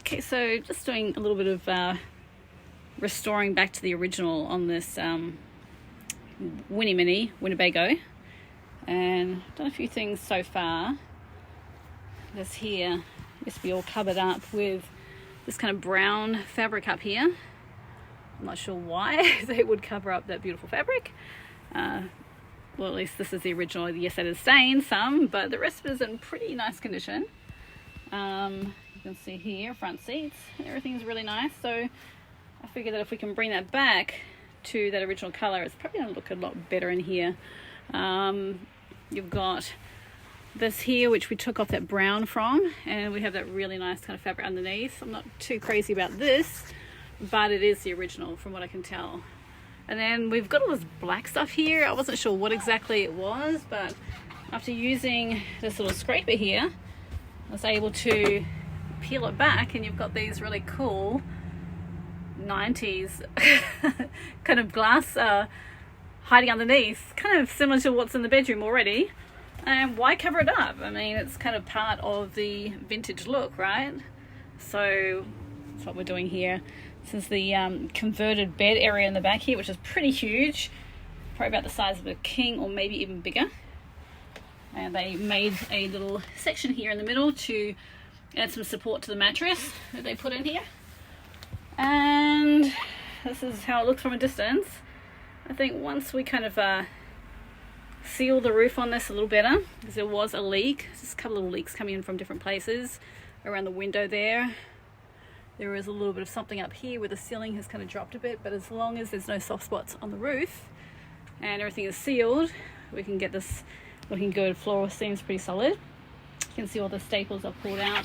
Okay, so just doing a little bit of restoring back to the original on this Minnie Winnebago, and done a few things so far. This here used to be all covered up with this kind of brown fabric up here. I'm not sure why they would cover up that beautiful fabric. Well, at least this is the original. Yes, it is stained some, but the rest of it is in pretty nice condition. You can see here, front seats, everything is really nice. So I figure that if we can bring that back to that original color, it's probably going to look a lot better in here. You've got this here, which we took off that brown from, and we have that really nice kind of fabric underneath. I'm not too crazy about this, but it is the original from what I can tell. And then we've got all this black stuff here. I wasn't sure what exactly it was, but after using this little scraper here, I was able to peel it back, and you've got these really cool 90s kind of glass hiding underneath, kind of similar to what's in the bedroom already. And why cover it up? I mean, it's kind of part of the vintage look, right? So that's what we're doing here. This is the converted bed area in the back here, which is pretty huge, probably about the size of a king or maybe even bigger. And they made a little section here in the middle to add some support to the mattress that they put in here. And this is how it looks from a distance. I think once we kind of seal the roof on this a little better, because there was a leak, just a couple of leaks coming in from different places around the window there. There is a little bit of something up here where the ceiling has kind of dropped a bit, but as long as there's no soft spots on the roof and everything is sealed, we can get this looking good. Floor seems pretty solid. You can see all the staples I've pulled out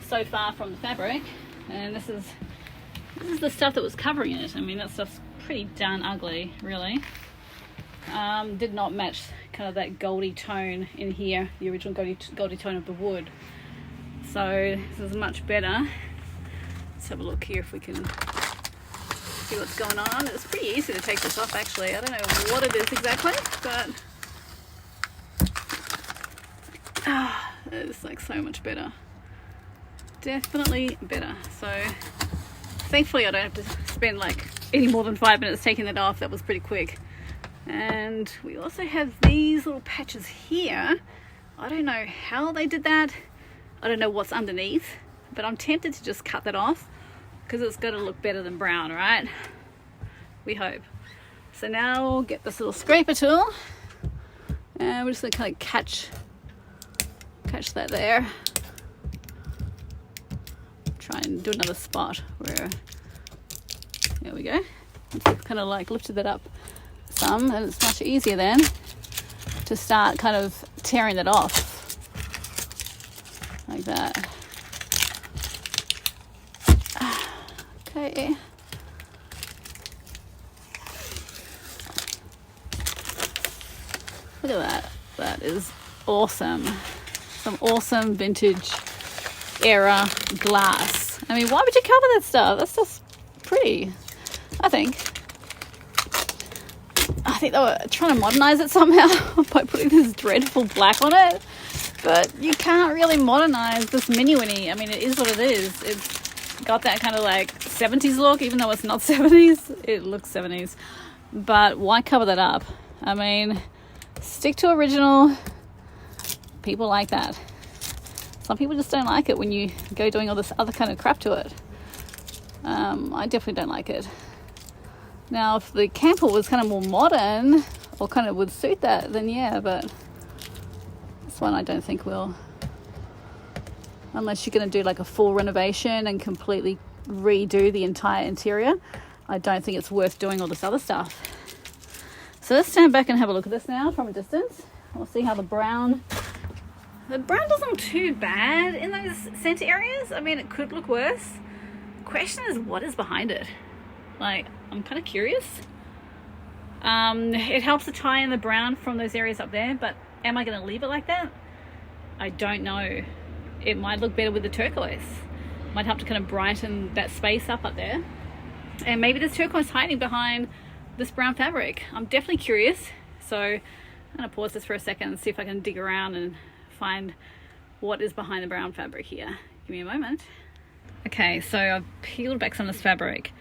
so far from the fabric, and this is the stuff that was covering it. I mean, that stuff's pretty darn ugly, really. Did not match kind of that goldy tone in here, the original goldy tone of the wood. So this is much better. Let's have a look here if we can see what's going on. It's pretty easy to take this off, actually. I don't know what it is exactly, but it's like so much better. Definitely better. So thankfully I don't have to spend like any more than 5 minutes taking that off. That was pretty quick. And we also have these little patches here. I don't know how they did that. I don't know what's underneath, but I'm tempted to just cut that off because it's got to look better than brown, right? We hope. So now we'll get this little scraper tool, and we're just gonna kind of catch that there. Try and do another spot where, there we go. Kind of like lifted that up some, and it's much easier then to start kind of tearing that off like that. Okay. Look at that. That is awesome. Some awesome vintage era glass. I mean, why would you cover that stuff? That's just pretty, I think. I think they were trying to modernize it somehow by putting this dreadful black on it. But you can't really modernize this Mini Winnie. I mean, it is what it is. It's got that kind of like 70s look, even though it's not 70s. It looks 70s. But why cover that up? I mean, stick to original. People like that. Some people just don't like it when you go doing all this other kind of crap to it. I definitely don't like it. Now, if the camper was kind of more modern or kind of would suit that, then yeah, but this one I don't think will. Unless you're going to do like a full renovation and completely redo the entire interior, I don't think it's worth doing all this other stuff. So let's stand back and have a look at this now from a distance. We'll see how the brown doesn't look too bad in those center areas. I mean, it could look worse. The question is, what is behind it? Like, I'm kind of curious. It helps to tie in the brown from those areas up there, but am I going to leave it like that? I don't know. It might look better with the turquoise. Might help to kind of brighten that space up there. And maybe there's turquoise hiding behind this brown fabric. I'm definitely curious. So I'm going to pause this for a second and see if I can dig around and find what is behind the brown fabric here. Give me a moment. Okay, so I've peeled back some of this fabric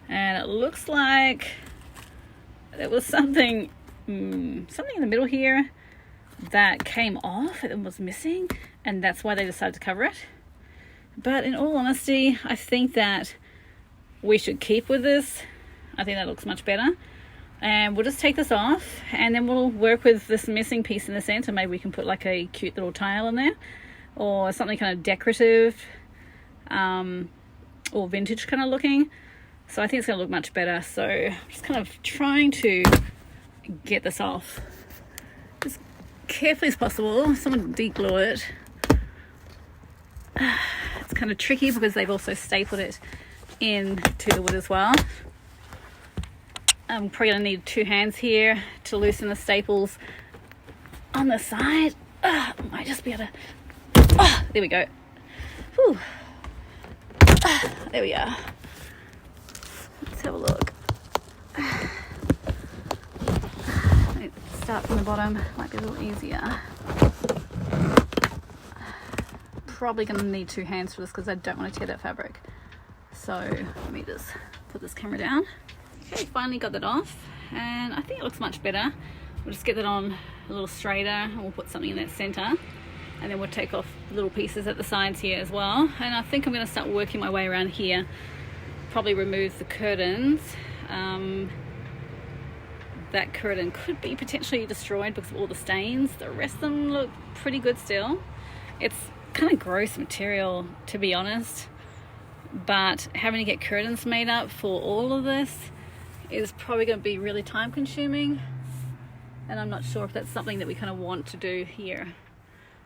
and it looks like there was something in the middle here that came off. It was missing, and that's why they decided to cover it. But in all honesty, I think that we should keep with this. I think that looks much better. And we'll just take this off, and then we'll work with this missing piece in the center. Maybe we can put like a cute little tile in there, or something kind of decorative, or vintage kind of looking. So I think it's going to look much better. So I'm just kind of trying to get this off as carefully as possible. Someone de-glue it. It's kind of tricky because they've also stapled it into the wood as well. I'm probably going to need 2 hands here to loosen the staples on the side. Might just be able to... there we go. Whew. There we are. Let's have a look. Start from the bottom. Might be a little easier. Probably going to need 2 hands for this because I don't want to tear that fabric. So let me just put this camera down. Okay, finally got that off, and I think it looks much better. We'll just get that on a little straighter, and we'll put something in that center, and then we'll take off little pieces at the sides here as well. And I think I'm going to start working my way around here. Probably remove the curtains. That curtain could be potentially destroyed because of all the stains. The rest of them look pretty good still. It's kind of gross material, to be honest, but having to get curtains made up for all of this is probably going to be really time consuming, and I'm not sure if that's something that we kind of want to do here.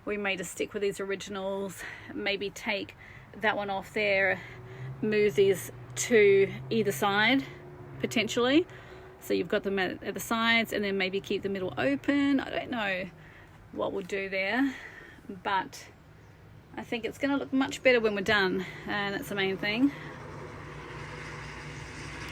We may just stick with these originals, maybe take that one off there, move these to either side potentially, so you've got them at the sides, and then maybe keep the middle open. I don't know what we'll do there, but I think it's going to look much better when we're done, and that's the main thing.